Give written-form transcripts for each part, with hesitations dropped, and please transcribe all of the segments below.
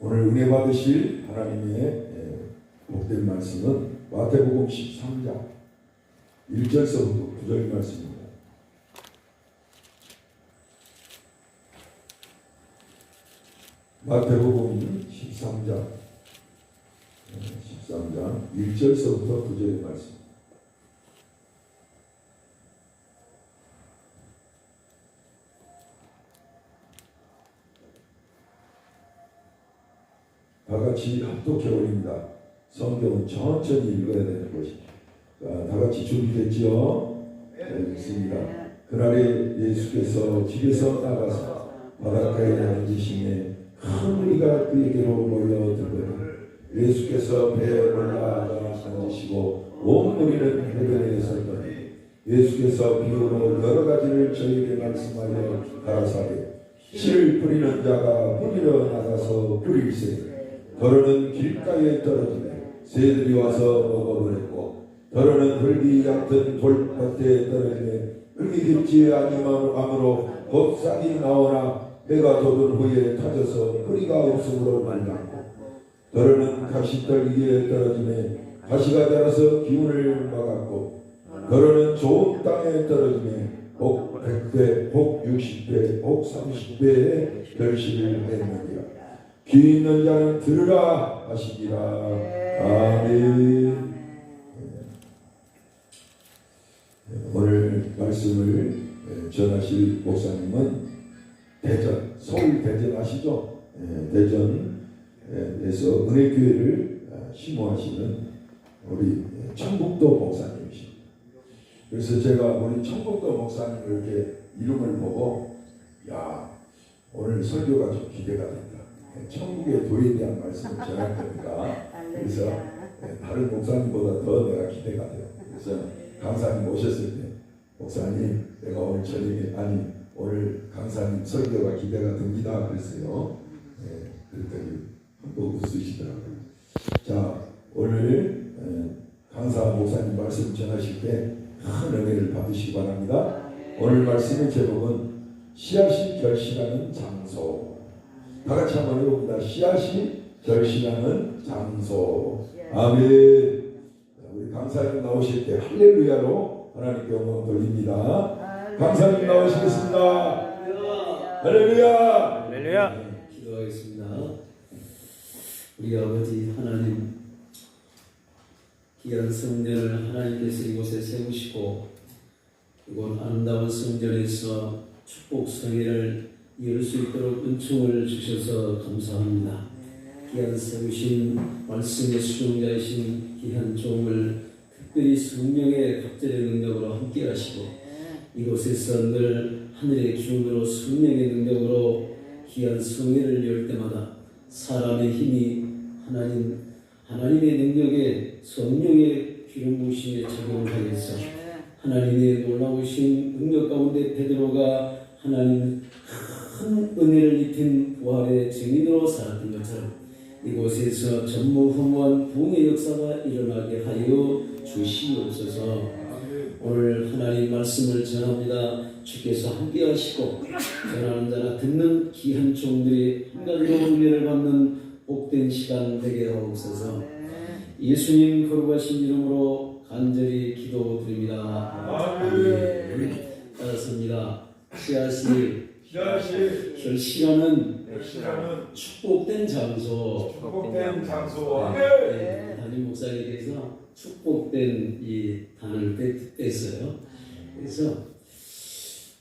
오늘 은혜 받으실 하나님의 복된 말씀은 마태복음 13장 1절서부터 9절 말씀입니다. 마태복음 13장 1절서부터 9절의 말씀. 다 같이 합독해 올립니다. 성경은 천천히 읽어야 되는 것입니다. 다 같이 준비됐죠? 네, 있습니다. 그날에 예수께서 집에서 나가서 바닷가에 앉으시매 큰 무리가 그에게로 몰려들더니 예수께서 배에 올라가 앉으시고 온 무리는 해변에 섰더니 예수께서 비유로 여러 가지를 저희에게 말씀하여 가라사대 씨를 뿌리는 자가 뿌리러 나가서 뿌릴세 더러는 길가에 떨어지며 새들이 와서 먹어버렸고 더러는 흙이 얕은 돌밭에 떨어지며 흙이 깊지 아니함으로 곧 싹이 나오나 해가 돋은 후에 타져서 뿌리가 없음으로 말랐고 더러는 가시떨 위에 떨어지며 가시가 자라서 기운을 막았고 더러는 좋은 땅에 떨어지며 복 100배, 복 60배, 복 30배의 결실을 맺느니라. 귀 있는 자는 들으라 하시니라. 아멘. 오늘 말씀을 전하실 목사님은 대전, 서울 대전 아시죠? 대전에서 은혜교회를 심호하시는 우리 청북도 목사님이십니다. 그래서 제가 우리 청북도 목사님 이렇게 이름을 보고 야 오늘 설교가 좀 기대가 된다. 천국의 도에 대한 말씀을 전할 겁니다. 그래서 다른 목사님보다 더 내가 기대가 돼요. 그래서 강사님 오셨을 때 목사님 내가 오늘 저녁에 오늘 강사님 설교가 기대가 됩니다. 그랬어요. 그랬더니 한번 웃으시더라고요. 자 오늘 강사 목사님 말씀 전하실 때 큰 은혜를 받으시기 바랍니다. 오늘 말씀의 제목은 씨앗이 결실하는 장소. 다 같이 한번 해봅니다. 씨앗이 결실하는 장소. 아멘. 우리 강사님 나오실 때 할렐루야로 하나님께 영광 돌립니다. 강사님 나오시겠습니다. 할렐루야. 할렐루야. 기도하겠습니다. 우리 아버지 하나님, 귀한 성전을 하나님께서 이곳에 세우시고 이곳 아름다운 성전에서 축복 성회를 이룰 수 있도록 은총을 주셔서 감사합니다. 귀한 세우신 말씀의 수종자이신 귀한 종을 특별히 성령의 갑절의 능력으로 함께 하시고 이곳에서 늘 하늘의 기운으로 성령의 능력으로 귀한 성회를 열 때마다 사람의 힘이 하나님의 능력에 성령의 기름 부으심에 적용하여서 하나님의 놀라우신 능력 가운데 베드로가 하나님 큰 은혜를 입힌 부활의 증인으로 살았던 것처럼 이곳에서 전무후무한 부흥의 역사가 일어나게 하여 주시옵소서. 오늘 하나님 말씀을 전합니다. 주께서 함께 하시고 전하는 자나 듣는 귀한 종들이 한 가지로 은혜를 받는 복된 시간 되게 하옵소서. 예수님 거룩하신 이름으로 간절히 기도드립니다. 따랐습니다. 씨앗이 결실하는 축복된 장소. 담임 목사님께서 축복된 이 단어를 뺐어요. 그래서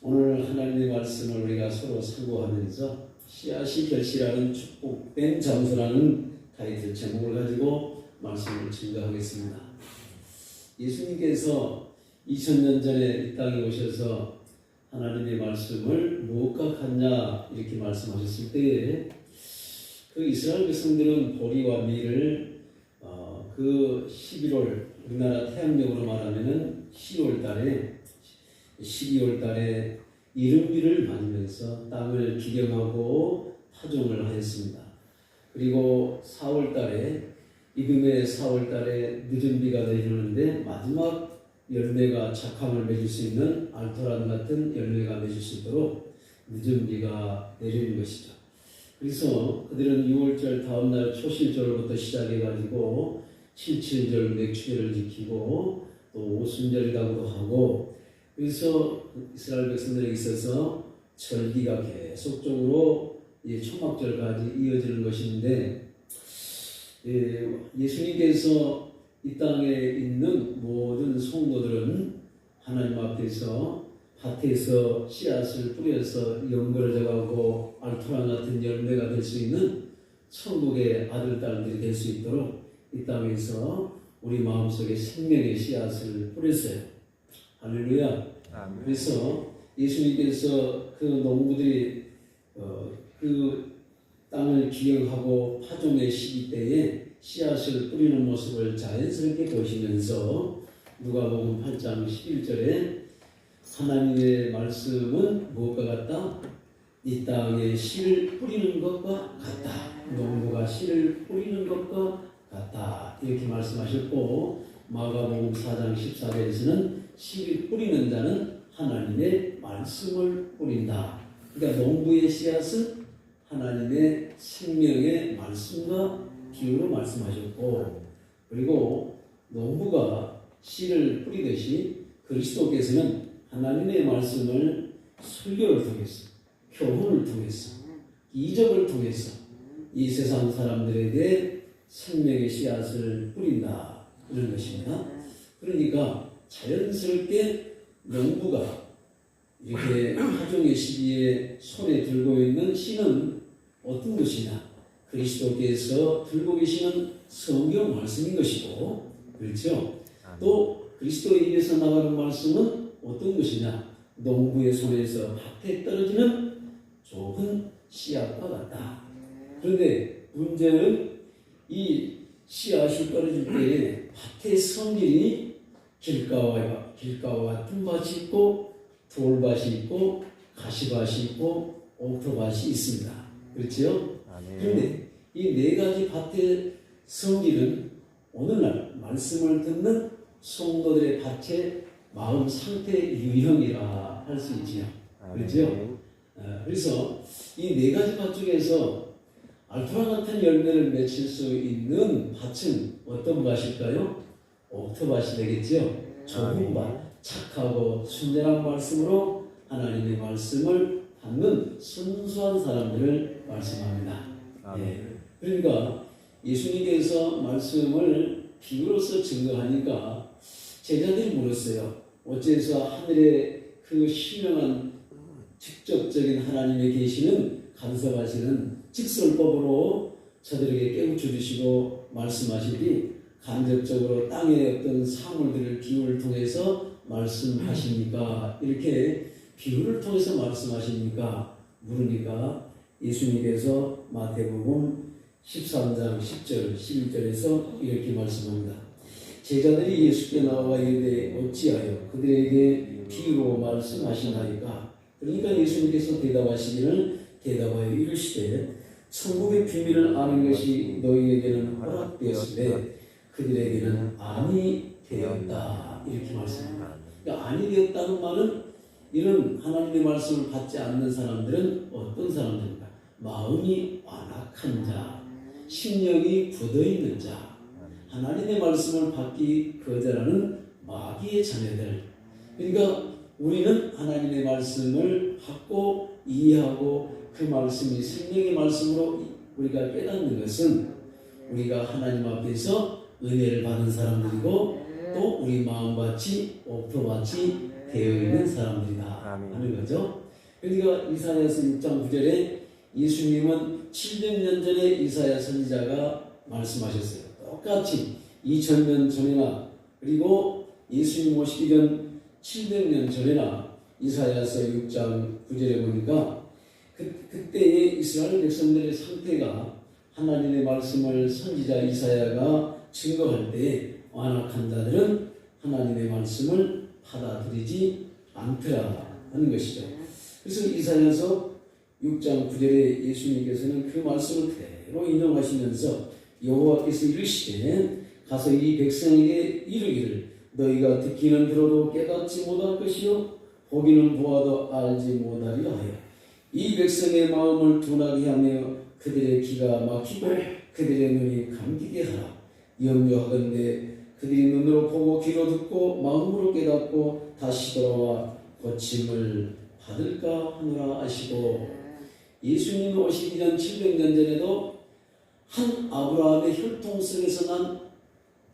오늘 하나님의 말씀을 우리가 서로 상고하면서 씨앗이 결실하는 축복된 장소라는 타이틀 제목을 가지고 말씀을 증거하겠습니다. 예수님께서 2000년 전에 이 땅에 오셔서 하나님의 말씀을 무엇과 같냐 이렇게 말씀하셨을 때에 그 이스라엘 백성들은 보리와 밀을 그 11월 우리나라 태양력으로 말하면은 10월 달에 12월 달에 이른비를 맞으면서 땅을 기경하고 파종을 하였습니다. 그리고 4월 달에 이듬해 4월 달에 늦은 비가 내리는데 마지막 열매가 작황을 맺을 수 있는 알토란 같은 열매가 맺을 수 있도록 늦은 비가 내리는 것이죠. 그래서 그들은 6월절 다음날 초실절부터 시작해가지고 77절 맥주절을 지키고 또 오순절이라고도 하고, 그래서 이스라엘 백성들에게 있어서 절기가 계속적으로 초막절까지 이어지는 것인데, 예수님께서 이 땅에 있는 모든 성도들은 하나님 앞에서 밭에서 씨앗을 뿌려서 연결을 해가고 알토란 같은 열매가 될 수 있는 천국의 아들, 딸들이 될 수 있도록 이 땅에서 우리 마음속에 생명의 씨앗을 뿌렸어요. 할렐루야. 그래서 예수님께서 그 농부들이 그 땅을 기영하고 파종의 시기 때에 씨앗을 뿌리는 모습을 자연스럽게 보시면서 누가복음 8장 11절에 하나님의 말씀은 무엇과 같다? 이 땅에 씨를 뿌리는 것과 같다. 농부가 씨를 뿌리는 것과 같다. 이렇게 말씀하셨고, 마가복음 4장 14절에서는 씨를 뿌리는 자는 하나님의 말씀을 뿌린다. 그러니까 농부의 씨앗은 하나님의 생명의 말씀과 비유로 말씀하셨고, 그리고 농부가 씨를 뿌리듯이 그리스도께서는 하나님의 말씀을 설교를 통해서, 교훈을 통해서, 이적을 통해서 이 세상 사람들에게 생명의 씨앗을 뿌린다, 이런 것입니다. 그러니까 자연스럽게 농부가 이렇게 파종의 시기에 손에 들고 있는 씨는 어떤 것이냐? 그리스도께서 들고 계시는 성경 말씀인 것이고, 그렇죠? 또 그리스도의 입에서 나가는 말씀은 어떤 것이냐? 농부의 손에서 밭에 떨어지는 좋은 씨앗과 같다. 그런데 문제는 이 씨앗이 떨어질 때에 밭의 성질이 길가와 같은 밭이 있고, 돌밭이 있고, 가시밭이 있고, 옥토밭이 있습니다. 그렇죠? 그런데 이 네 가지 밭의 성질은 오늘날 말씀을 듣는 성도들의 밭의 마음 상태 유형이라 할 수 있지요. 그렇죠? 그래서 이 네 가지 밭 중에서 알토란 같은 열매를 맺힐 수 있는 밭은 어떤 밭일까요? 옥토밭이 되겠죠. 좋은 밭, 착하고 순전한 말씀으로 하나님의 말씀을 받는 순수한 사람들을 말씀합니다. 그러니까 예수님께서 말씀을 비유로서 증거하니까 제자들이 물었어요. 어째서 하늘에 그 신령한 직접적인 하나님의 계시는 간섭하시는 직설법으로 저들에게 깨우쳐 주시고 말씀하시니 간접적으로 땅의 어떤 사물들을 비유를 통해서 말씀하십니까? 이렇게 비유를 통해서 말씀하십니까? 물으니까 예수님께서 마태복음 13장 10절 11절에서 이렇게 말씀합니다. 제자들이 예수께 나와 이르되 어찌하여 그들에게 비유로 말씀하시나이까? 그러니까 예수님께서 대답하여 이르시되 천국의 비밀을 아는 것이 너희에게는 허락되었으되 그들에게는 아니 되었다, 이렇게 말씀합니다. 그러니까 아니 되었다는 말은 이런 하나님의 말씀을 받지 않는 사람들은 어떤 사람들입니까? 마음이 완악한 자, 심령이 굳어있는 자, 하나님의 말씀을 받기 거절하는 마귀의 자녀들. 그러니까 우리는 하나님의 말씀을 받고 이해하고 그 말씀이 생명의 말씀으로 우리가 깨닫는 것은 우리가 하나님 앞에서 은혜를 받은 사람들이고 또 우리 마음밭이 옥토밭이 되어 있는 사람들이다 하는 거죠. 그러니까 이사야서 6장 9절에 예수님은 700년 전에 이사야 선지자가 말씀하셨어요. 똑같이 2000년 전이나 그리고 예수님 오시기 전 700년 전에나 이사야서 6장 9절에 보니까 그때의 이스라엘 백성들의 상태가 하나님의 말씀을 선지자 이사야가 증거할 때에 완악한 자들은 하나님의 말씀을 받아들이지 않더라 하는 것이죠. 그래서 이사야서 6장 9절에 예수님께서는 그 말씀을 그대로 인용하시면서 여호와께서 이르시되 가서 이 백성에게 이르기를 너희가 듣기는 들어도 깨닫지 못할 것이요 보기는 보아도 알지 못하리라 하여 이 백성의 마음을 둔하게 하며 그들의 기가 막히고 그들의 눈이 감기게 하라. 염려하건대 그들이 눈으로 보고 귀로 듣고 마음으로 깨닫고 다시 돌아와 고침을 받을까 하노라 하시고, 예수님 오시기 전 700년 전에도 한 아브라함의 혈통 속에서 난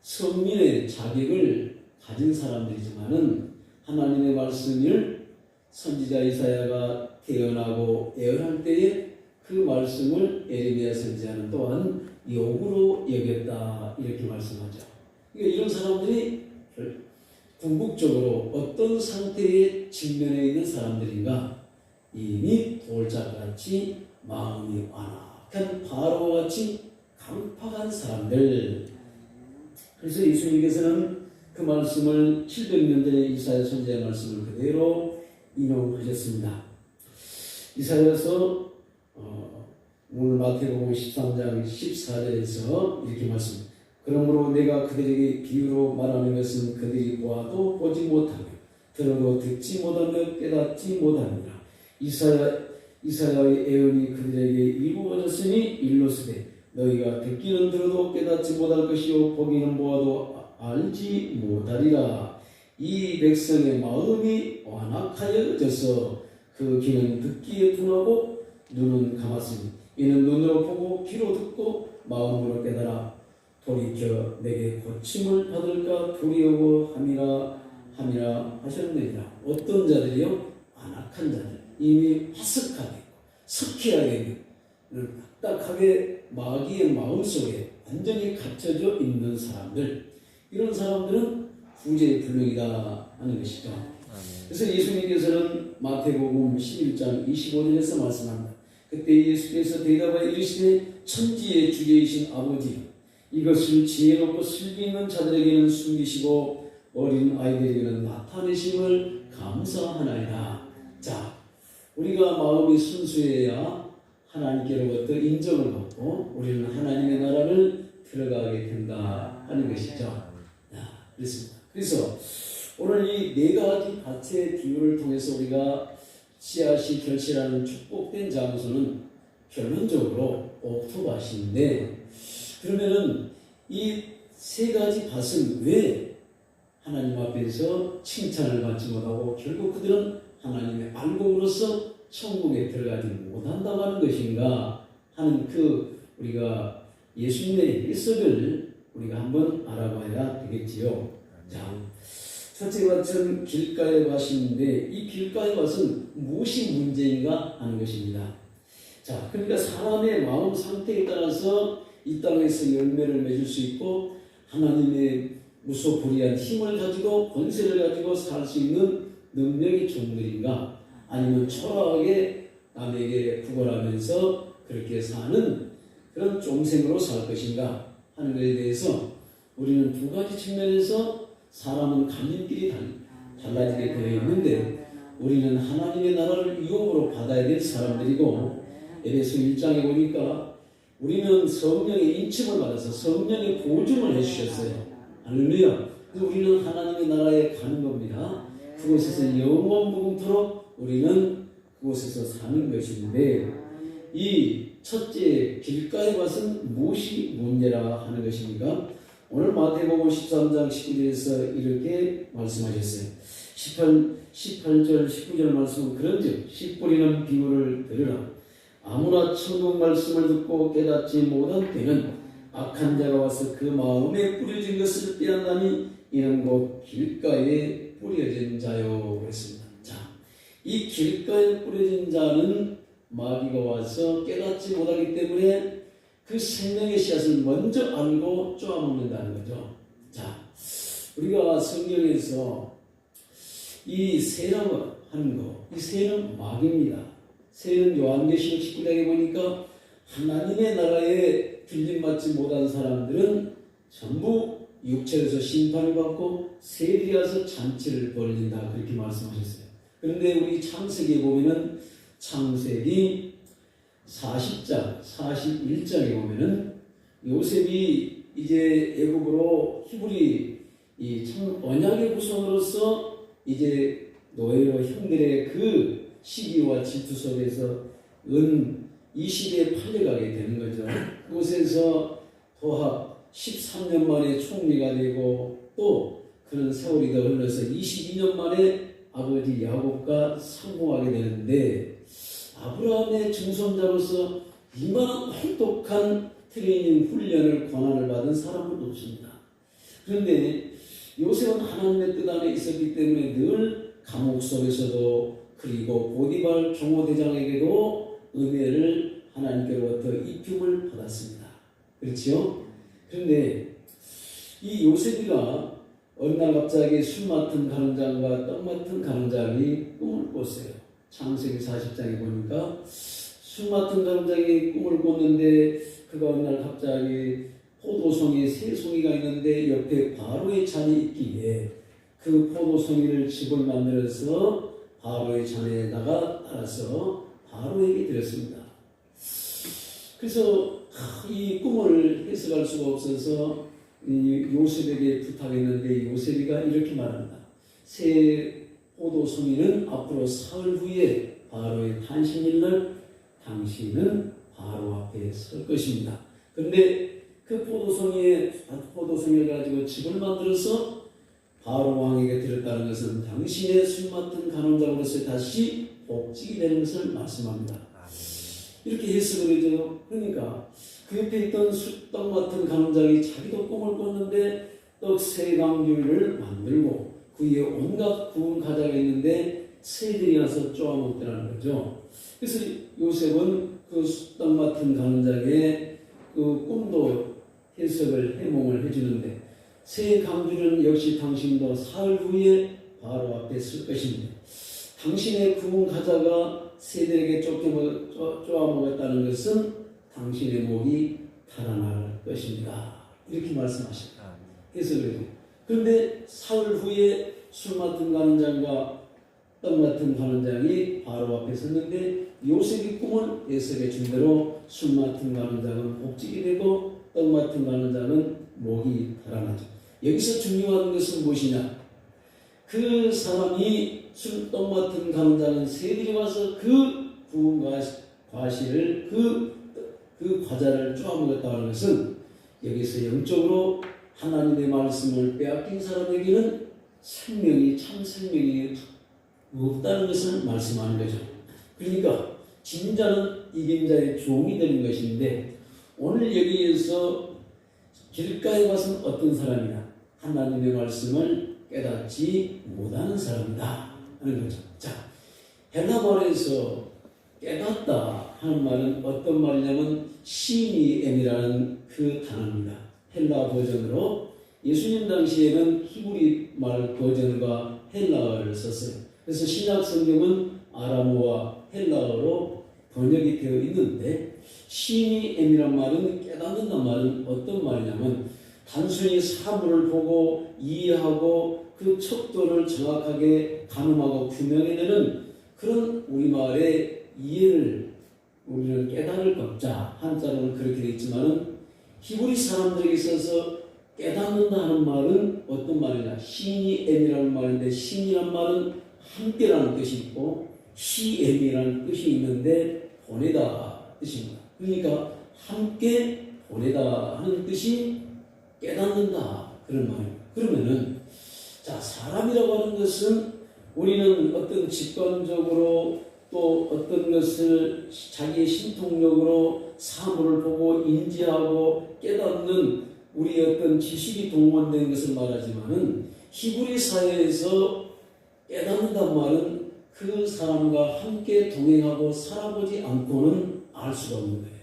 선민의 자격을 가진 사람들이지만은 하나님의 말씀을 선지자 이사야가 태어나고 애언할 때에 그 말씀을 에레미야 선지자는 또한 욕으로 여겼다, 이렇게 말씀하죠. 그러니까 이런 사람들이 궁극적으로 어떤 상태에 직면해 있는 사람들인가? 이미 돌짝같이 마음이 완악한 바로와 같이 강팍한 사람들. 그래서 예수님께서는 그 말씀을 700년 전에 이사야 선지자의 말씀을 그대로 인용하셨습니다. 이사야서 오늘 마태복음 13장 14절에서 이렇게 말씀합니다. 그러므로 내가 그들에게 비유로 말하는 것은 그들이 보아도 보지 못하며 들어도 듣지 못하며 깨닫지 못하니라. 이사야의 애언이 그들에게 이루어졌으니 일러스되 너희가 듣기는 들어도 깨닫지 못할 것이요 보기는 보아도 알지 못하리라. 이 백성의 마음이 완악하여져서 그 귀는 듣기에 둔하고 눈은 감았으니 이는 눈으로 보고 귀로 듣고 마음으로 깨달아 돌이켜 내게 고침을 받을까 두려워함이라 하셨느니라. 어떤 자들이요? 완악한 자들, 이미 화석하게 석회하게 딱딱하게 마귀의 마음속에 완전히 갇혀져 있는 사람들, 이런 사람들은 구제불능이다 하는 것이죠. 그래서 예수님께서는 마태복음 11장 25절에서 말씀합니다. 그때 예수께서 대답하여 이르시되 천지의 주제이신 아버지, 이것을 지혜롭고 슬기 있는 자들에게는 숨기시고 어린 아이들에게는 나타내심을 감사하나이다. 자, 우리가 마음이 순수해야 하나님께로부터 인정을 받고 우리는 하나님의 나라를 들어가게 된다 하는 것이죠. 그렇습니다. 그래서 오늘 이 네 가지 밭의 비유를 통해서 우리가 씨앗이 결실하는 축복된 장소는 결론적으로 옥토밭인데, 그러면은 이 세 가지 밭은 왜 하나님 앞에서 칭찬을 받지 못하고 결국 그들은 하나님의 알곡으로서 천국에 들어가지 못한다고 하는 것인가 하는 그 우리가 예수님의 해석을 우리가 한번 알아봐야 되겠지요. 자, 첫째 밭은 길가의 밭인데 이 길가의 밭은 무엇이 문제인가 하는 것입니다. 자, 그러니까 사람의 마음 상태에 따라서 이 땅에서 열매를 맺을 수 있고 하나님의 무소불위한 힘을 가지고 권세를 가지고 살 수 있는 능력의 종들인가, 아니면 초라하게 남에게 구걸하면서 그렇게 사는 그런 종생으로 살 것인가 하는 것에 대해서 우리는 두 가지 측면에서 사람은 갈림길이 달라지게 되어 있는데, 우리는 하나님의 나라를 유업으로 받아야 될 사람들이고, 에베소 1장에 보니까 우리는 성령의 인침을 받아서 성령의 보증을 해주셨어요. 할렐루야. 그래서 우리는 하나님의 나라에 가는 겁니다. 그곳에서 영원 무궁토록 우리는 그곳에서 사는 것인데, 이 첫째 길가의 밭은 무엇이 문제라 하는 것입니까? 오늘 마태복음 13장 19절에서 이렇게 말씀하셨어요. 18절 19절 말씀은 그런즉 씨 뿌리는 비유를 들으라. 아무나 천국 말씀을 듣고 깨닫지 못한 때는 악한 자가 와서 그 마음에 뿌려진 것을 빼앗나니 이는 곧 길가에 뿌려진 자요 그랬습니다. 자, 이 길가에 뿌려진 자는 마귀가 와서 깨닫지 못하기 때문에 그 생명의 씨앗을 먼저 알고 쪼아먹는다는 거죠. 자, 우리가 성경에서 이 새라고 하는 거, 이 새는 마귀입니다. 새는 요한계시록 19장에 보니까 하나님의 나라에 들림받지 못한 사람들은 전부 육체에서 심판을 받고 새들이 와서 잔치를 벌린다, 그렇게 말씀하셨어요. 그런데 우리 창세기에 보면은 창세기 40장, 41장에 보면은 요셉이 이제 애국으로 히브리 이 참 언약의 구성으로서 이제 노예로 형들의 그 시기와 질투 속에서 은 이 시대에 팔려가게 되는 거죠. 그곳에서 도합 13년 만에 총리가 되고 또 그런 세월이 더 흘러서 22년 만에 아버지 야곱과 상봉하게 되는데 아브라함의 증손자로서 이만한 혹독한 트레이닝 훈련을 권한을 받은 사람은 없습니다. 그런데 요셉은 하나님의 뜻 안에 있었기 때문에 늘 감옥 속에서도 그리고 보디발 종호대장에게도 은혜를 하나님께로부터 입힘을 받았습니다. 그렇지요? 그런데 이 요셉이가 어느 날 갑자기 술 맡은 가늠장과 떡 맡은 가늠장이 꿈을 꿨어요. 창세기 40장에 보니까 술 맡은 가늠장이 꿈을 꿨는데 그가 어느 날 갑자기 포도송이 세 송이가 있는데 옆에 바로의 잔이 있기에 그 포도송이를 집을 만들어서 바로의 잔에다가 따라서 바로에게 드렸습니다. 그래서 이 꿈을 해석할 수가 없어서 요셉에게 부탁했는데 요셉이가 이렇게 말합니다. 새 포도송이는 앞으로 사흘 후에 바로의 탄신일날 당신은 바로 앞에 설 것입니다. 그런데 그 포도송이를 가지고 집을 만들어서 바로 왕에게 드렸다는 것은 당신의 술 맡은 간원장으로서 다시 복직이 되는 것을 말씀합니다. 이렇게 해석을 해줘요. 그러니까 그 옆에 있던 떡 맡은 간원장이 자기도 꿈을 꿨는데 떡 세 강주를 만들고 그 위에 온갖 구운 과자가 있는데 새들이 와서 쪼아먹더라는 거죠. 그래서 요셉은 그 떡 맡은 간원장의 그 꿈도 해석을 해몽을 해주는데 새 강주는 역시 당신도 사흘 후에 바로 앞에 쓸 것입니다. 당신의 구운 과자가 새들에게 쪼아먹었다는 것은 당신의 목이 달아날 것입니다. 이렇게 말씀하십니다. 해석을 해요. 그런데 사흘 후에 술 맡은 간원장과 떡 맡은 간원장이 바로 앞에 섰는데 요셉이 꿈을 해석해 준 대로 술 맡은 간원장은 복직이 되고 떡 맡은 간원장은 목이 달아나죠. 여기서 중요한 것은 무엇이냐? 그 사람이 떡 맡은 간원장은 새들이 와서 그 구운 과실을 그 과자를 쪼아먹었다는 것은 여기서 영적으로 하나님의 말씀을 빼앗긴 사람에게는 참 생명이 없다는 것을 말씀하는 거죠. 그러니까 진자는 이긴 자의 종이 되는 것인데 오늘 여기에서 길가에 와서는 어떤 사람이냐? 하나님의 말씀을 깨닫지 못하는 사람이다 하는 거죠. 자, 헬라 말에서 깨닫다 하는 말은 어떤 말이냐면 시니엠이라는 그 단어입니다. 헬라 버전으로 예수님 당시에는 히브리 말 버전과 헬라어를 썼어요. 그래서 신약 성경은 아람어와 헬라어로 번역이 되어 있는데 시니엠이란 말은 깨닫는다는 말은 어떤 말이냐면 단순히 사물을 보고 이해하고 그 척도를 정확하게 가늠하고 규명해내는 그런 우리말의 이해를 우리는 깨달을 것자 한자로는 그렇게 되어 있지만은 히브리 사람들에게 있어서 깨닫는다 하는 말은 어떤 말이냐? 시니엠이라는 말인데 신이라는 말은 함께라는 뜻이 있고 시엠이라는 뜻이 있는데 보내다 뜻입니다. 그러니까 함께 보내다 하는 뜻이 깨닫는다 그런 말입니다. 그러면은 자 사람이라고 하는 것은 우리는 어떤 직관적으로 또 어떤 것을 자기의 신통력으로 사물을 보고 인지하고 깨닫는 우리의 어떤 지식이 동원된 것을 말하지만은 히브리 사회에서 깨닫는단 말은 그 사람과 함께 동행하고 살아보지 않고는 알 수가 없는 거예요.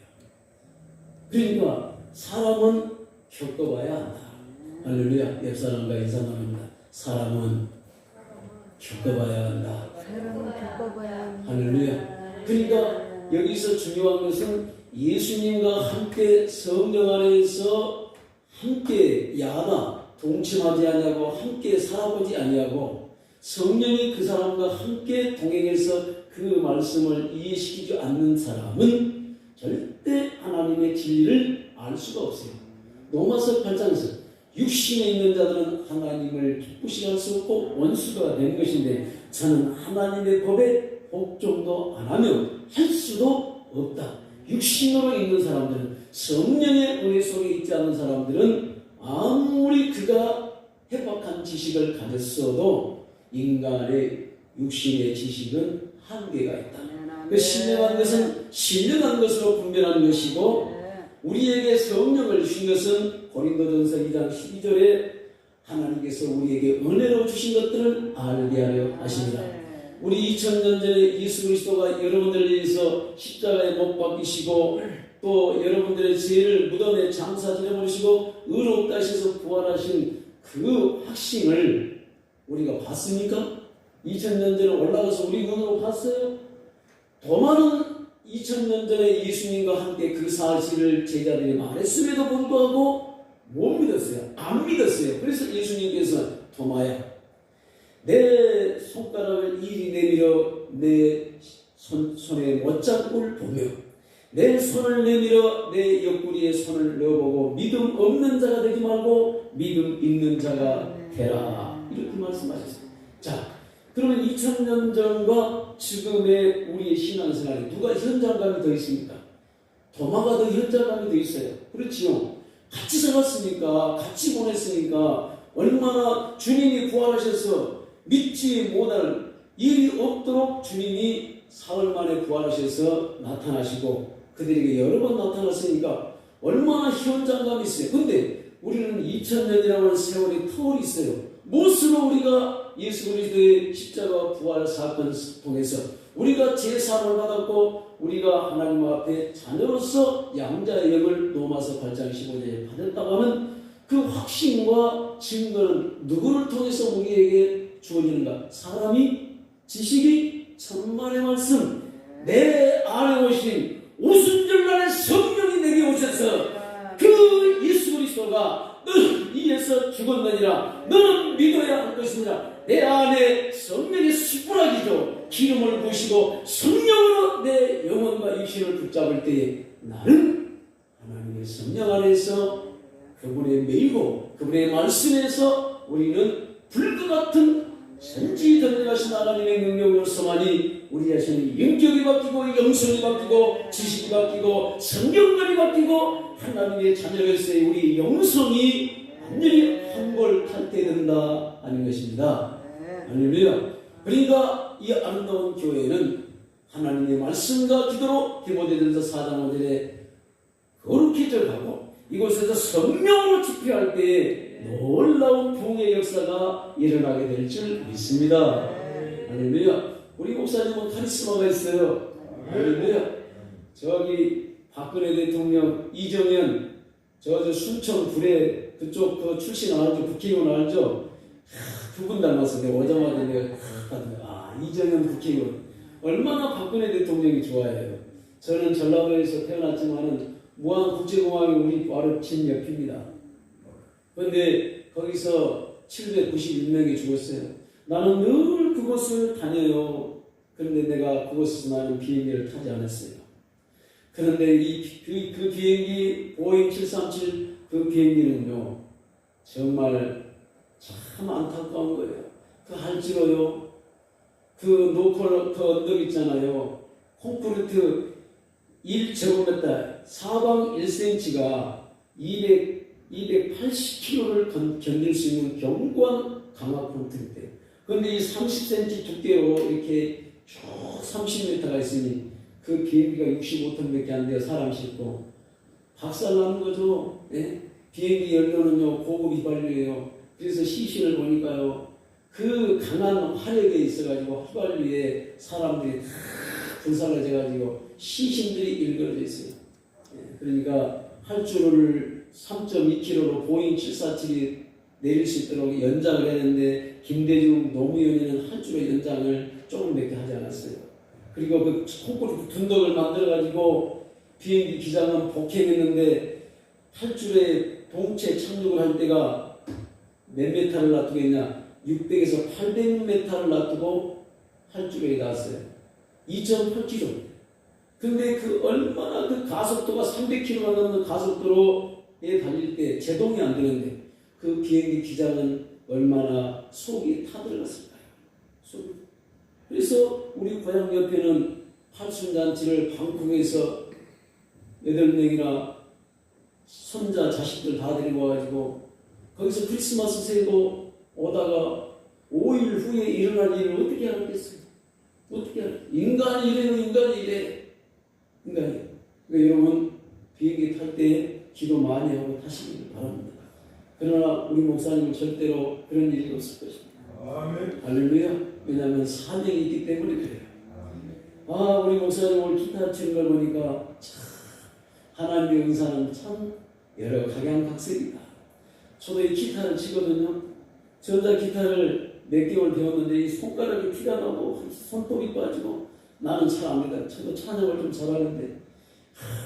그러니까 사람은 겪어봐야 한다. 할렐루야. 옆 사람과 인사만 합니다. 사람은 겪어봐야 한다. 사람은 겪어봐야 한다. 할렐루야. 그러니까 여기서 중요한 것은 예수님과 함께 성령 안에서 함께 야나 동침하지 아니하고 함께 살아보지 아니하고 성령이 그 사람과 함께 동행해서 그 말씀을 이해시키지 않는 사람은 절대 하나님의 진리를 알 수가 없어요. 로마서 8장에서 육신에 있는 자들은 하나님을 기쁘시게 할 수 없고 원수가 되는 것인데 저는 하나님의 법에 복종도 안 하며 할 수도 없다. 육신으로 있는 사람들은, 성령의 은혜 속에 있지 않는 사람들은 아무리 그가 해박한 지식을 가졌어도 인간의 육신의 지식은 한계가 있다. 그 신령한 것은 신령한 것으로 분별하는 것이고, 우리에게 성령을 주신 것은 고린도전서 2장 12절에 하나님께서 우리에게 은혜로 주신 것들을 알게 하려 하십니다. 우리 2000년 전에 예수 그리스도가 여러분들을 위해서 십자가에 못 박히시고 또 여러분들의 죄를 무덤에 장사 지내버리시고 의롭다 하셔서 부활하신 그 확신을 우리가 봤습니까? 2000년 전에 올라가서 우리 눈으로 봤어요? 도마는 2000년 전에 예수님과 함께 그 사실을 제자들이 말했음에도 불구하고 못 믿었어요. 안 믿었어요. 그래서 예수님께서 도마야, 내 손가락을 이리 내밀어 내 손에 못자국을 보며 내 손을 내밀어 내 옆구리에 손을 넣어보고 믿음 없는 자가 되지 말고 믿음 있는 자가 되라. 이렇게 말씀하셨어요. 자, 그러면 2000년 전과 지금의 우리의 신앙생활에 누가 현장감이 더 있습니까? 도마가 더 현장감이 더 있어요. 그렇지요. 같이 살았으니까, 같이 보냈으니까, 얼마나 주님이 부활하셔서 믿지 못할 일이 없도록 주님이 사흘 만에 부활하셔서 나타나시고 그들에게 여러 번 나타났으니까 얼마나 현장감이 있어요. 근데 우리는 2000년이라고 하는 세월이 터울이 있어요. 무엇으로 우리가 예수 그리스도의 십자가 부활 사건을 통해서 우리가 제사함을 받았고 우리가 하나님 앞에 자녀로서 양자의 영을 로마서 8장 15절에 받았다고 하는 그 확신과 증거는 누구를 통해서 우리에게 주어지는가? 사람이, 지식이, 천만의 말씀, 내 안에 오신 오순절날의 성령이 내게 오셔서 그 예수 그리스도가 너를 위해서 죽었느니라, 너는 믿어야 할 것이니라. 내 안에 성령의 숯불락이죠. 기름을 부으시고 성령으로 내 영혼과 육신을 붙잡을 때에 나는 하나님의 성령 안에서 그분의 매이고 그분의 말씀에서 우리는 불과 같은 선지전능하신 하나님의 능력으로서만이 우리 자신의 영격이 바뀌고 영성이 바뀌고 지식이 바뀌고 성경관이 바뀌고 하나님의 자녀로서의 우리 영성이 완전히 한골 탈퇴된다 하는 것입니다. 할렐루야. 그러니까 이 아름다운 교회는 하나님의 말씀과 기도로 디모데전서 4장 5절에 거룩히 절하고 이곳에서 성령으로 집회할 때에 놀라운 부흥의 역사가 일어나게 될 줄 믿습니다. 할렐루야. 우리 목사님은 카리스마가 있어요. 할렐루야. 저기 박근혜 대통령, 이정현, 저 순천 구례 그쪽 그 출신 알죠? 국회의원 알죠? 그분 닮았어. 내가 오자마자 내가 이정현 국회의원 얼마나 박근혜 대통령이 좋아해요. 저는 전라도에서 태어났지만은 무안국제공항이 우리 바로 집 옆입니다. 그런데 거기서 791명이 죽었어요. 나는 늘 그곳을 다녀요. 그런데 내가 그곳에서 나는 비행기를 타지 않았어요. 그런데 그 비행기 보잉 737 그 비행기는요 정말 참 안타까운 거예요. 그 할지로요 그 노컬 그 언덕 있잖아요. 콘크리트 1제곱미터 사방 1cm가 280kg를 견딜 수 있는 견고한 강화 콘크리트. 그런데 이 30cm 두께로 이렇게 쭉 30m가 있으니 그 비행기가 65톤밖에 안 돼요. 사람 싣고 박살나는 거죠. 예? 비행기 연료는요 고급 휘발유예요. 그래서 시신을 보니까요 그 강한 화력에 있어가지고 휘발유에 사람들이 다 불살라져가지고 시신들이 일그러져 있어요. 예? 그러니까 활주로를 3.2km로 보잉 747이 내릴 수 있도록 연장을 했는데 김대중 노무현이는 활주로 연장을 조금밖에 하지 않았어요. 그리고 그 콘크리트 둔덕을 만들어가지고 비행기 기장은 복행했는데 활주로에 동체 착륙을 할 때가 몇 메타를 놔두겠냐? 600에서 800m를 놔두고 활주로에 닿았어요. 2.8km. 근데 그 얼마나 그 가속도가 300km가 넘는 가속도로에 달릴 때 제동이 안 되는데 그 비행기 기장은 얼마나 속이 타들어갔을까요? 그래서 우리 고향 옆에는 팔순잔치를 방콕에서 8명이나 손자 자식들 다 데리고 와가지고 거기서 크리스마스 세고 오다가 5일 후에 일어날 일을 어떻게 하겠어요? 어떻게 하겠어요? 인간이 이래요. 인간이 이래. 인간이. 그러니까 여러분 비행기 탈 때 기도 많이 하고 타시길 바랍니다. 그러나 우리 목사님은 절대로 그런 일이 없을 것입니다. 아멘. 할렐루야. 왜냐하면 사명이 있기 때문에 그래요. 아, 우리 목사님 오늘 기타 치는 걸 보니까 참 하나님의 은사는 참 여러 각양각색이다. 저도 이 기타를 치거든요. 전자 기타를 몇 개월 배웠는데 이 손가락이 피가 나고 손톱이 빠지고 나는 잘 안 된다. 저도 찬양을 좀 잘하는데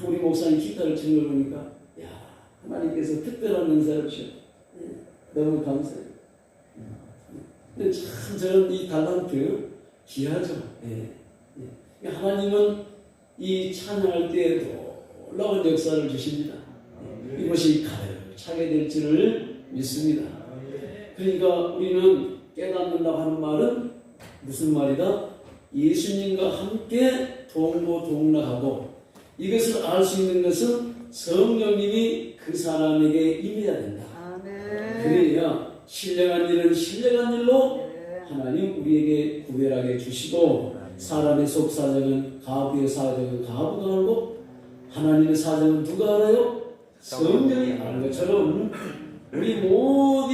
우리 목사님 기타를 치는 걸 보니까 야, 하나님께서 특별한 은사를 주셨다. 너무 감사해요. 근데 참 저는 이 달란트 귀하죠. 하나님은 이 찬양할 때 놀라운 역사를 주십니다. 이것이 가득차게 될 줄을 믿습니다. 그러니까 우리는 깨닫는다고 하는 말은 무슨 말이다? 예수님과 함께 동고동락하고 이것을 알 수 있는 것은 성령님이 그 사람에게 임해야 된다. 그래야 신령한 일은 신령한 일로 하나님 우리에게 구별하게 주시고 사람의 속 사정은 가부의 사정은 가부가 알고 하나님의 사정은 누가 알아요? 성령이 아는 것처럼 우리 모두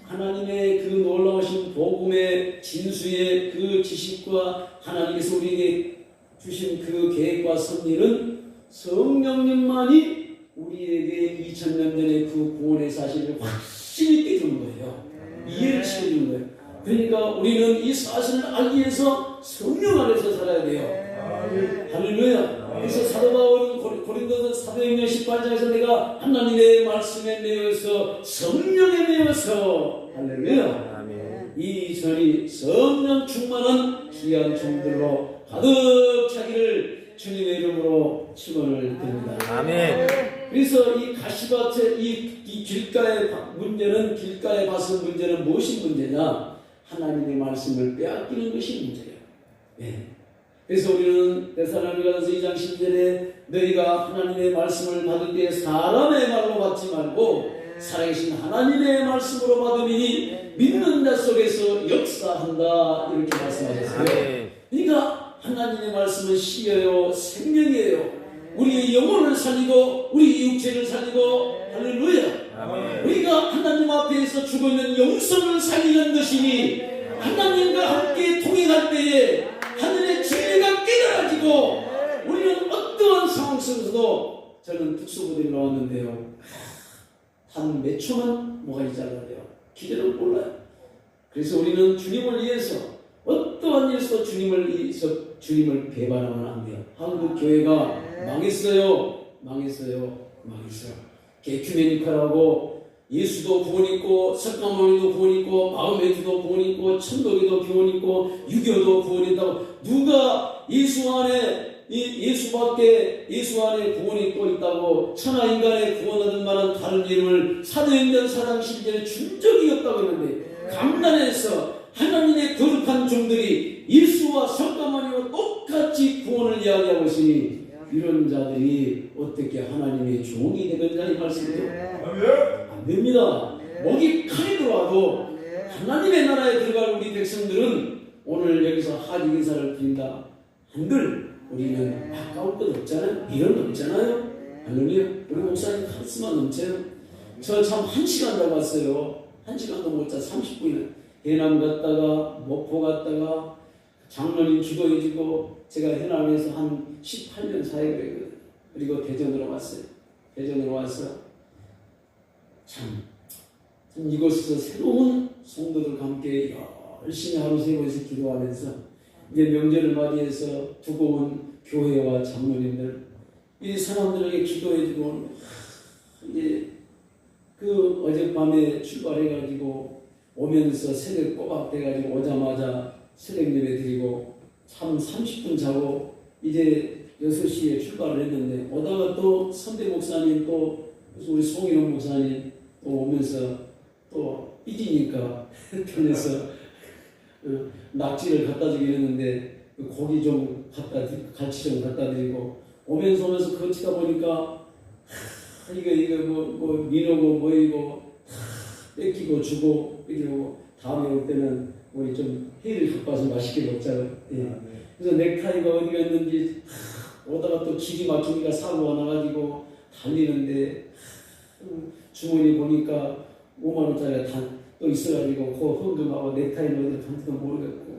하나님의 그 놀라우신 복음의 진수의 그 지식과 하나님께서 우리에게 주신 그 계획과 섭리는 성령님만이 우리에게 2000년 전에 그 구원의 사실을 확실히 있게 주는 거예요. 이해를 시켜주는 거예요. 그러니까 우리는 이 사실을 알기 위해서 성령 안에서 살아야 돼요. 할렐루야. 그래서 사도 바울은 고린도서 사도행전 18장에서 내가 하나님의 말씀에 매여서 성령에 매여서 할렐루야. 이 전이 성령 충만한 귀한 종들로 가득 차기를 주님의 이름으로 축원을 드립니다. 아멘. 그래서 이 가시밭의 이 길가의 문제는 길가의 밭의 문제는 무엇이 문제냐? 하나님의 말씀을 빼앗기는 것이 문제예요. 네. 그래서 우리는 데살로니가서 2장 10절에 너희가 하나님의 말씀을 받을 때 사람의 말로 받지 말고 살아계신 하나님의 말씀으로 받으니 믿는 자 속에서 역사한다 이렇게 말씀하셨어요. 그러니까 하나님의 말씀은 씨예요, 생명이에요. 우리의 영혼을 살리고 우리 육체를 살리고 할렐루야. 우리가 하나님 앞에서 죽어있는 영성을 살리는 것이니 하나님과 함께 동행할 때에 하늘의 진리가 깨달아지고 우리는 어떠한 상황 속에서도 저는 특수부대를 나왔는데요. 한 몇 초만 뭐가 잘라요. 기대를 몰라요. 그래서 우리는 주님을 위해서 어떠한 일에서 주님을 배반하면 안 돼요. 한국 교회가 망했어요. 개큐메니컬하고 예수도 구원 있고 석가모니도 구원 있고 마음에도 구원 있고 천도교도 구원 있고 유교도 구원 있다고 누가 예수 안에 예수 안에 구원이 또 있다고 천하 인간의 구원 얻을 만한 다른 이름을 사도행전 4장 10절에 준 적이 없다고 했는데 강단에서 하나님의 거룩한 종들이 예수와 석가모니와 똑같이 구원을 이야기하고 있으니 이런 자들이 어떻게 하나님의 종이 되겠냐 이 말씀이죠. 안 됩니다. 목이 칼이 들어와도 하나님의 나라에 들어갈 우리 백성들은 오늘 여기서 하직 인사를 드린다 한들 우리는 아까울 것 없잖아요. 미련 없잖아요. 할렐루야. 우리 목사님 카리스마 넘쳐요. 저 참 1시간 잡았어요. 1시간도 못 자 30분이나 해남 갔다가 목포 갔다가 장로님 기도해주고 제가 해남에서 한 18년 사역을 했거든요. 그리고 대전으로 왔어요. 대전으로 와서 참 이곳에서 새로운 성도들과 함께 열심히 하루 세워서 기도하면서 이제 명절을 맞이해서 두고 온 교회와 장로님들 이 사람들에게 기도해주고 이제 그 어젯밤에 출발해가지고 오면서 새벽 꼬박 돼가지고 오자마자 새벽 예배 드리고 참 30분 자고 이제 6시에 출발을 했는데 오다가 또 선배 목사님 또 우리 송일원 목사님 또 오면서 또 삐지니까 편해서 낙지를 갖다 주기로 했는데 고기 좀 갈치 좀 갖다 드리고 오면서 거치다 보니까 이거 뭐 미루고 뭐이고 뺏기고 주고 이러고 다음에 올 때는 우리 좀 회를 갖고 와서 맛있게 먹자고. 예. 그래서 넥타이가 어디 갔는지 오다가 또 길이 막히니까 사고가 나가지고 달리는데 주머니 보니까 5만 원짜리가 또 있어가지고 그 헌금하고 넥타이는 어디 간지도 모르겠고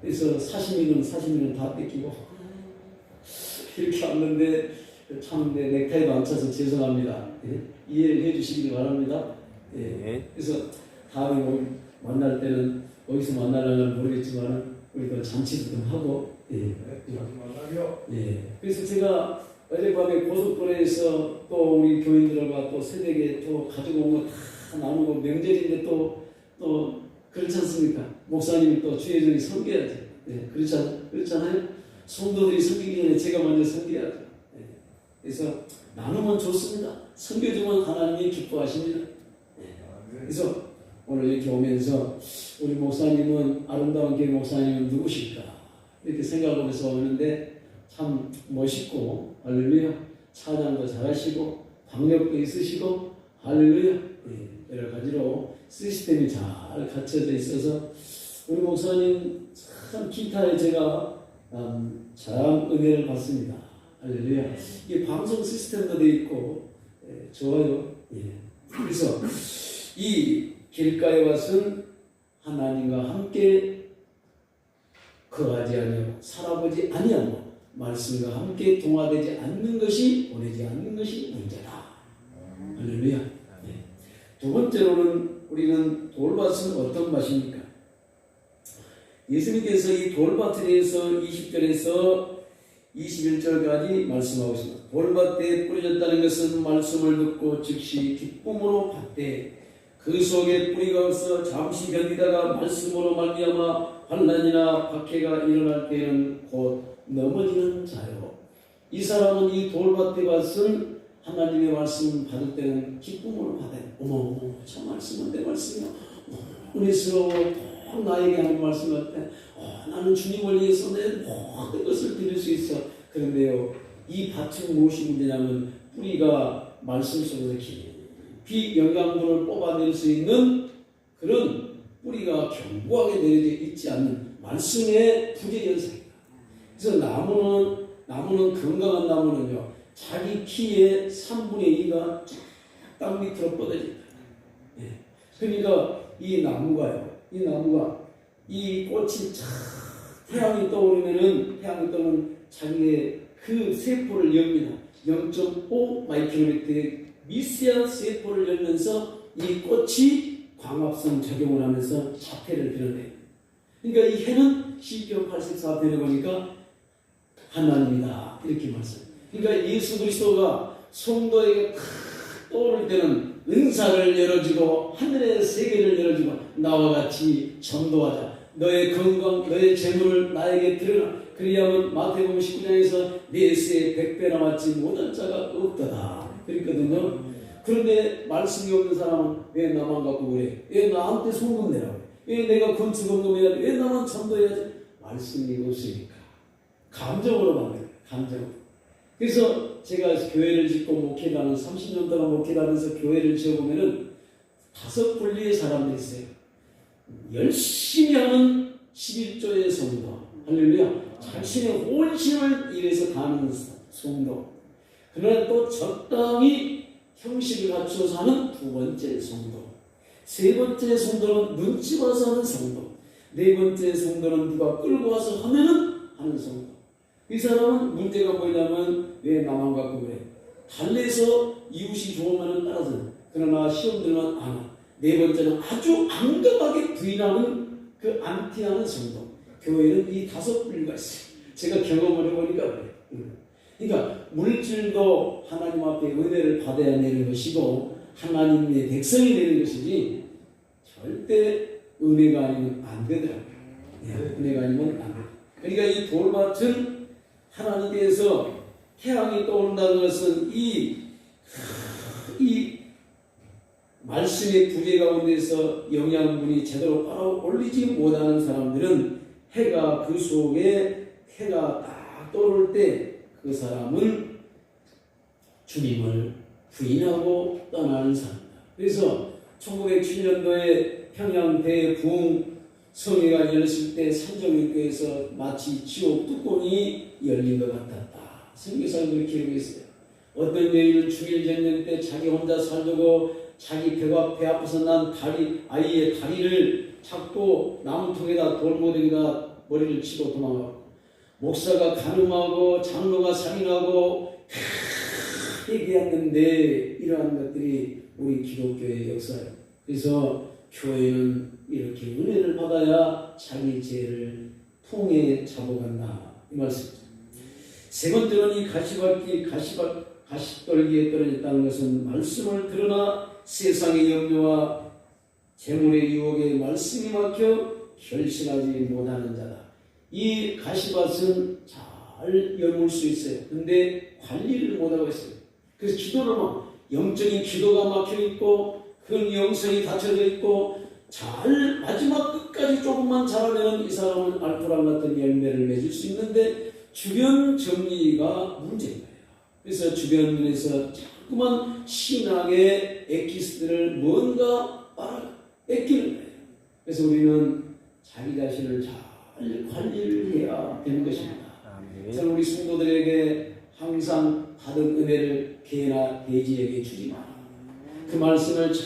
그래서 사시미는 다 뺏기고 이렇게 왔는데 참 내 넥타이도 안 차서 죄송합니다. 예? 이해를 해주시기 바랍니다. 예. 그래서 다음에 만날 때는 어디서 만나려면 모르겠지만 우리도 잔치도 좀 하고 예. 예. 그래서 제가 어젯밤에 고속도로에서 또 우리 교인들과 또 새벽에 또 가지고 온 거 다 나누고 명절인데 또 그렇지 않습니까? 목사님이 또 주의적이 섬겨야죠. 예. 그렇잖아요? 성도들이 섬기기 전에 제가 먼저 섬겨야죠. 예. 그래서 나누면 좋습니다. 섬겨주면 하나님이 기뻐하십니다. 예. 그래서 오늘 이렇게 오면서 우리 목사님은 아름다운 교회 목사님은 누구실까 이렇게 생각하면서 오는데 참 멋있고 할렐루야 찬양도 잘하시고 방역도 있으시고 할렐루야 예. 여러 가지로 시스템이 잘 갖춰져 있어서 우리 목사님 참 기타에 제가 참 은혜를 받습니다. 할렐루야. 이게 방송 시스템도 돼 있고 예, 좋아요. 예. 그래서 이 길가에 와서는 하나님과 함께 거하지 아니하고 살아보지 아니하고 말씀과 함께 동화되지 않는 것이 보내지 않는 것이 문제다. 할렐루야. 네. 두 번째로는 우리는 돌밭은 어떤 맛입니까? 예수님께서 이 돌밭에 대해서 20절에서 21절까지 말씀하고 있습니다. 돌밭에 뿌려졌다는 것은 말씀을 듣고 즉시 기쁨으로 받되 그 속에 뿌리가 없어 잠시 견디다가 말씀으로 말미암아 환난이나 박해가 일어날 때에는 곧 넘어지는 자요. 이 사람은 이 돌밭에 갔은 하나님의 말씀 받을 때는 기쁨으로 받아요. 어머 저 말씀은 내 말씀이야. 은혜스러워. 나에게 하는 말씀 같아. 나는 주님을 위해서 내 모든 것을 드릴 수 있어. 그런데요 이 밭은 무엇이 문제냐면 뿌리가 말씀 속에서 깊이 영양분을 뽑아낼 수 있는 그런 뿌리가 견고하게 내려져 있지 않는 말씀의 부재 현상입니다. 그래서 나무는 건강한 나무는요 자기 키의 3분의 2가 땅 밑으로 뻗어집니다. 예. 그러니까 이 나무가 이 꽃이 태양이 떠오르면은 자기의 그 세포를 엽니다. 0.5 마이크로미터의 미세한 세포를 열면서 이 꽃이 광합성 적용을 하면서 자태를 드러내요. 그러니까 이 해는 시편 84편에 보니까 하나님이다 이렇게 말씀. 그러니까 예수 그리스도가 성도에게 떠오를 때는 은사를 열어주고 하늘의 세계를 열어주고 나와 같이 전도하자. 너의 건강, 너의 재물을 나에게 드러나. 그리하면 마태복음 19장에서 내 세에 100배나 맞지 못한 자가 없더라. 그랬거든요. 그런데 말씀이 없는 사람은 왜 나만 갖고 그래? 왜 나한테 소금 내라고 그래? 왜 내가 건축원금해야 돼? 왜 나만 전도해야 돼? 말씀이 없으니까. 감정으로 만들어요. 감정으로. 그래서 제가 교회를 짓고 목회를 30년 동안 목회를 하면서 교회를 지어보면은 5분류의 사람들이 있어요. 열심히 하는 11조의 성도. 할렐루야. 자신의 혼신을 위해서 가는 성도. 그러나 또 적당히 형식을 갖춰서 하는 두 번째 성도. 세 번째 성도는 눈치 봐서 하는 성도. 네 번째 성도는 누가 끌고 와서 하는 성도. 이 사람은 문제가 뭐냐면 왜 나만 갖고 그래? 달래서 이웃이 좋으면 따라서 그러나 시험 들면 안 와. 네 번째는 아주 anggam하게 부인하는 그 안티하는 성도. 교회는 이 5분류가 있어요. 제가 경험을 해보니까 그래요. 그러니까 물질도 하나님 앞에 은혜를 받아야 되는 것이고 하나님의 백성이 되는 것이지 절대 은혜가 아니면 안 되더라고요. 은혜가 아니면 안 돼요. 그러니까 이 돌밭은 하나님께서 태양이 떠오른다는 것은 이 말씀의 부재 가운데서 영양분이 제대로 빨아올리지 못하는 사람들은 해가 그 속에 해가 딱 떠오를 때 그 사람은 주님을 부인하고 떠나는 사람이다. 그래서 1907년도에 평양 대부흥 성회가 열렸을 때 산정교회에서 마치 지옥 뚜껑이 열린 것 같았다. 선교사가 그렇게 기록했어요. 어떤 여인은 중일 전쟁 때 자기 혼자 살려고 자기 배 아파서 난 아이의 다리를 잡고 나무통에다 돌무더기에다 머리를 치고 도망가고, 목사가 간음하고 장로가 살인하고 얘기했는데 이러한 것들이 우리 기독교의 역사예요. 그래서 교회는 이렇게 은혜를 받아야 자기 죄를 통해 잡아간다, 이 말씀입니다. 세 번째는 이 가시떨기에 떨어졌다는 것은 말씀을 들으나 세상의 염려와 재물의 유혹에 말씀이 막혀 결실하지 못하는 자다. 이 가시밭은 잘 열물 수 있어요. 근데 관리를 못하고 있어요. 그래서 기도를 영적인 기도가 막혀있고 그 영성이 닫혀져 있고 잘 마지막 끝까지 조금만 잘하면 이 사람은 알프람 같은 열매를 맺을 수 있는데 주변 정리가 문제인 거예요. 그래서 주변에서 자꾸만 신앙의 엑기스들을 뭔가 뺏기는 거예요. 그래서 우리는 자기 자신을 잘 관리를 해야 되는 것입니다. 저는 우리 성도들에게 항상 받은 은혜를 개나 돼지에게 주지 마라. 그 말씀을 잘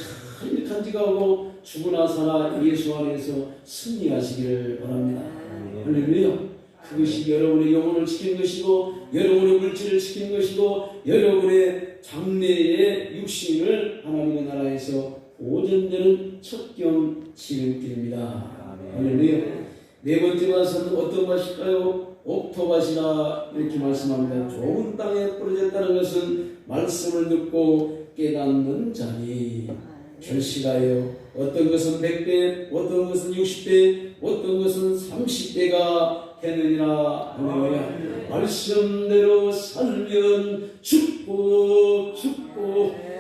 간직하고 죽으나 살아 예수 안에서 승리하시기를 바랍니다. 할렐루야. 그것이 여러분의 영혼을 지키는 것이고 여러분의 물질을 지키는 것이고 여러분의 장래의 육신을 하나님의 나라에서 보존되는 첫경 지름길입니다. 할렐루야. 네 번째 밭은 어떤 밭일까요? 옥토밭이라 이렇게 말씀합니다. 좋은 땅에 뿌려졌다는 것은 말씀을 듣고 깨닫는 자니 결실하여 어떤 것은 100배, 어떤 것은 60배, 어떤 것은 30배가 되느니라. 할렐루야. 말씀대로 살면 축복,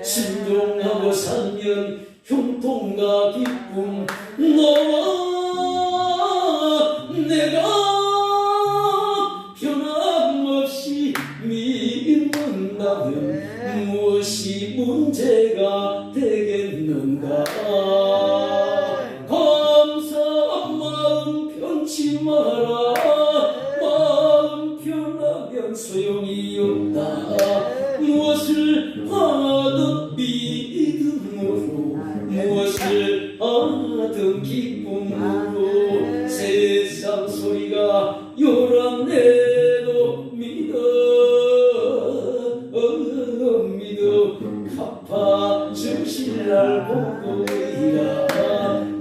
순종하고 살면 형통과 기쁨, 너와 내가 변함없이 믿는다면 무엇이 문제가 되겠는가. 감사한 마음 편치 마라. 마음 편하면 소용이 없다. 무엇을 하든 믿음으로, 무엇을 하든 기쁨으로, 세상 소리가 요란해도 믿어 갚아 주실 날 보고이라.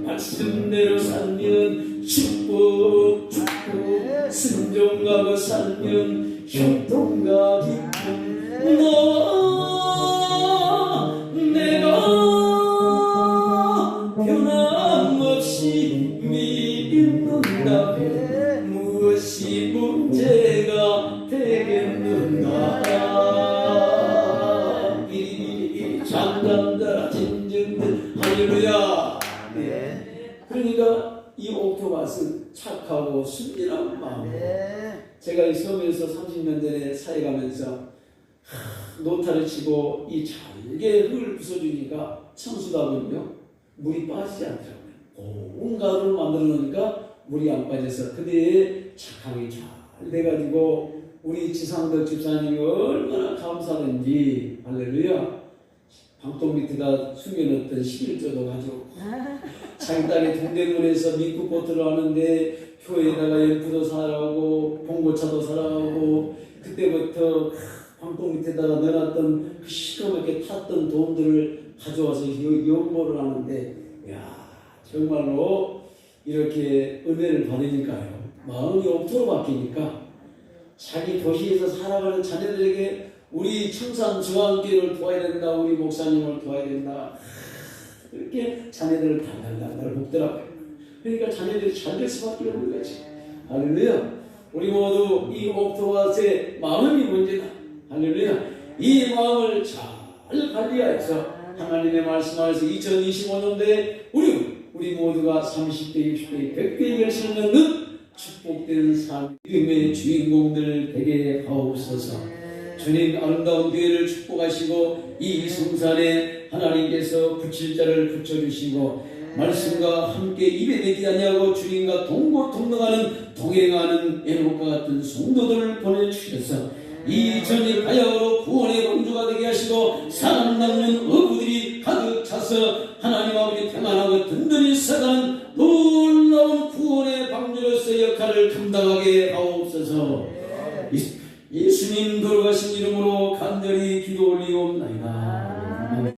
말씀대로 살면 축복, 순종하고 살면 형통과 기쁨, 너와 내가 변함없이 믿는다면 무엇이 문제가 되겠는가. 이 장담자라 진정들. 할렐루야. 그러니까 이 옥토밭은 착하고 순진한 마음. 제가 이 섬에서 30년 전에 사회 가면서 노타를 치고 이 잘게 흙을 부숴주니까 청수다보면요 물이 빠지지 않더라고요. 고운 가루를 만들어 놓으니까 물이 안 빠져서 그대에 착하게 잘 돼가지고 우리 지상덕 집사님이 얼마나 감사한지. 할렐루야. 방독 밑에다 숨겨놓던 11조도 가지고 자기 딸이 동대문에서 미국보트를 하는데 교회에다가 연프도 사라고 봉고차도 사라고 그때부터 방독 밑에다가 넣어놨던 그 시커멓게 탔던 돈들을 가져와서 연모를 하는데, 야 정말로 이렇게 은혜를 받으니까요 마음이 옥토로 바뀌니까 자기 도시에서 살아가는 자녀들에게 우리 청산 중앙교회를 도와야 된다, 우리 목사님을 도와야 된다, 그렇게 자녀들을 달달달달 볶더라고요. 그러니까 자녀들이 잘 될 수밖에 없는 거지. 할렐루야. 우리 모두 이 옥토밭의 마음이 문제다. 할렐루야. 이 마음을 잘 관리하여서 하나님의 말씀 안에서 2025년도에 우리 모두가 30대, 60대, 100대의 결실을 맺는 축복된 삶, 믿음의 주인공들 되게 하옵소서. 주님 아름다운 교회를 축복하시고 이 성산에 하나님께서 붙일 자를 붙여주시고 말씀과 함께 입에 대지 아니하고 주님과 동고동락하는 동행하는 에녹과 같은 성도들을 보내주셔서 이 전이 바야흐로 구원의 공주가 되게 하시고 사람 남는 어부들이 가득 차서 하나님 아버지 평안하고 든든히 살아가는 놀라운 구원의 방주로서의 역할을 감당하게 하옵소서. 예수님 돌아가신 이름으로 간절히 기도 올리옵나이다.